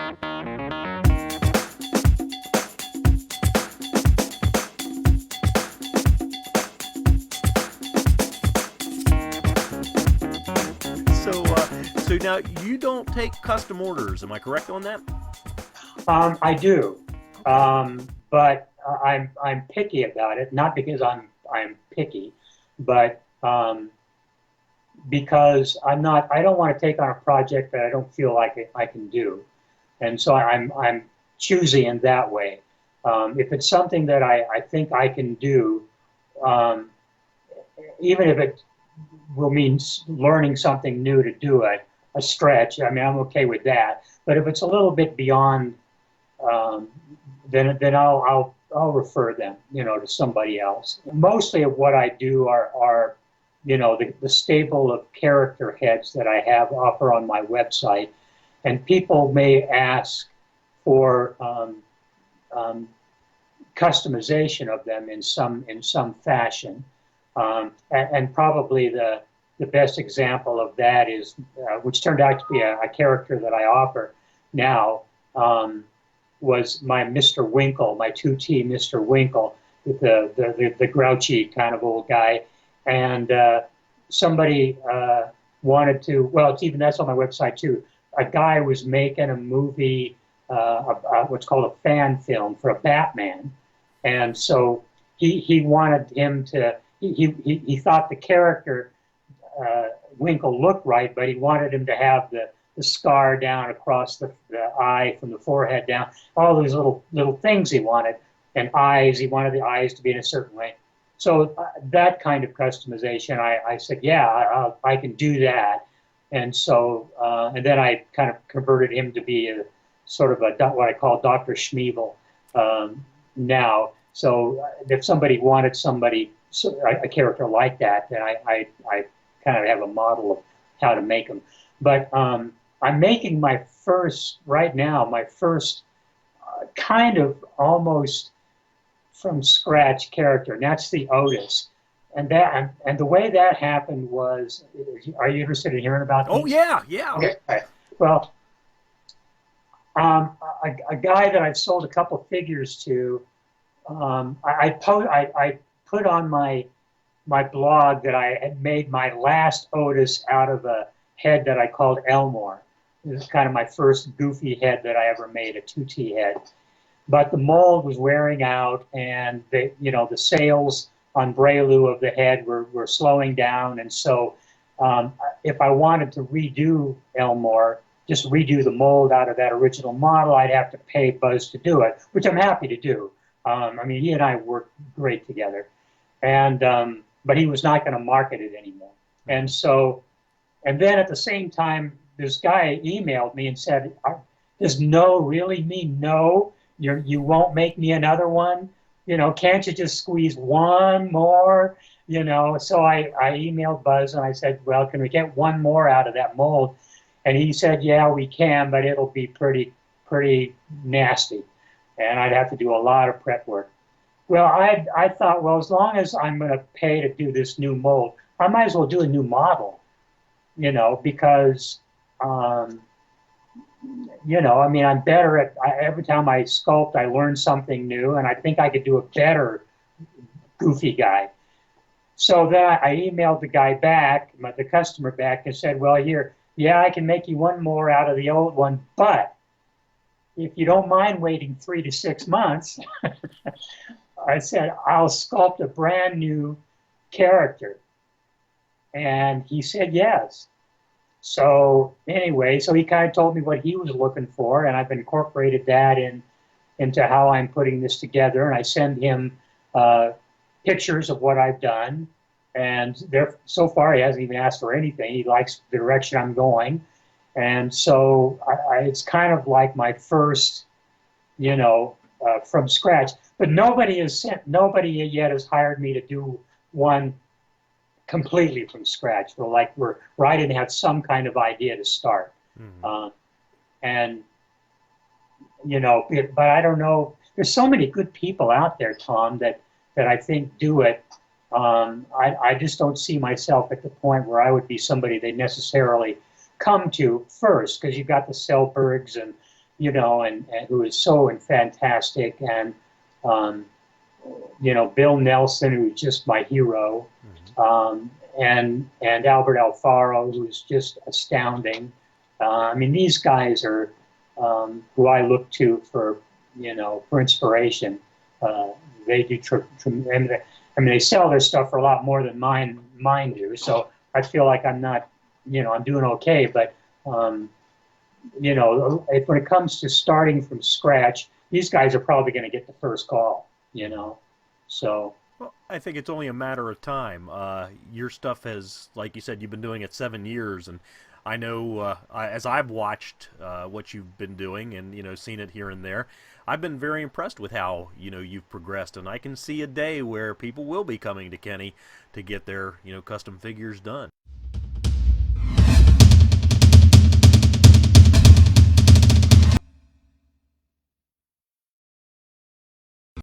So now you don't take custom orders, am I correct on that? I do, but I'm picky about it. Not because I'm picky, but because I don't want to take on a project that I don't feel like I can do, and so I'm choosy in that way. If it's something that I think I can do, um, even if it will mean learning something new to do it, a stretch. I mean, I'm okay with that. But if it's a little bit beyond, um, then I'll refer them, to somebody else. Mostly of what I do are the stable of character heads that I have offer on my website, and people may ask for um, customization of them in some fashion. And probably the best example of that is, which turned out to be a character that I offer now, was my Mr. Winkle, my 2T Mr. Winkle, with the grouchy kind of old guy. And somebody wanted to, well, it's even that's on my website too. A guy was making a movie, what's called a fan film for a Batman. And so he wanted him to, he thought the character Winkle looked right, but he wanted him to have the scar down across the eye from the forehead down, all those little things he wanted, and eyes. He wanted the eyes to be in a certain way. So that kind of customization, I said, yeah, I can do that. And so, and then I kind of converted him to be a sort of what I call Dr. Schmeevel now. So if somebody wanted a character like that, then I kind of have a model of how to make them. But I'm making right now, my first kind of almost from scratch character, and that's the Otis. And the way that happened was, are you interested in hearing about Oh these? yeah, yeah. Okay. Well, a guy that I've sold a couple figures to, I put on my blog that I had made my last Otis out of a head that I called Elmore. This is kind of my first goofy head that I ever made, a 2T head. But the mold was wearing out, and the sales on Braylu of the head were slowing down. And so if I wanted to redo Elmore, just redo the mold out of that original model, I'd have to pay Buzz to do it, which I'm happy to do. I mean, he and I worked great together. And but he was not going to market it anymore. And so, and then at the same time, this guy emailed me and said, "Does no really mean no? You won't make me another one? Can't you just squeeze one more?" So I emailed Buzz and I said, "Well, can we get one more out of that mold?" And he said, "Yeah, we can, but it'll be pretty nasty, and I'd have to do a lot of prep work." Well, I thought, well, as long as I'm going to pay to do this new mold, I might as well do a new model, because, I mean, I'm better every time I sculpt, I learn something new, and I think I could do a better goofy guy. So then I emailed the guy back, the customer back, and said, well, yeah, I can make you one more out of the old one, but if you don't mind waiting 3 to 6 months, I said, I'll sculpt a brand new character. And he said yes. So anyway, so he kind of told me what he was looking for, and I've incorporated that into how I'm putting this together. And I send him pictures of what I've done. And so far, he hasn't even asked for anything. He likes the direction I'm going. And so it's kind of like my first, from scratch. But nobody yet has hired me to do one completely from scratch. Where I didn't have some kind of idea to start. Mm-hmm. And but I don't know. There's so many good people out there, Tom, that I think do it. I just don't see myself at the point where I would be somebody they necessarily come to first, because you've got the Selbergs and and who is so fantastic, and um, Bill Nelson, who's just my hero, Hmm. and Albert Alfaro, who's just astounding. I mean, these guys are who I look to for inspiration. Uh, they do, I mean, they sell their stuff for a lot more than mine do. So I feel like I'm not, I'm doing okay. But um, when it comes to starting from scratch, these guys are probably going to get the first call. So Well, I think it's only a matter of time. Your stuff has, like you said, you've been doing it 7 years, and I know as I've watched what you've been doing and seen it here and there, I've been very impressed with how you've progressed, and I can see a day where people will be coming to Kenny to get their custom figures done.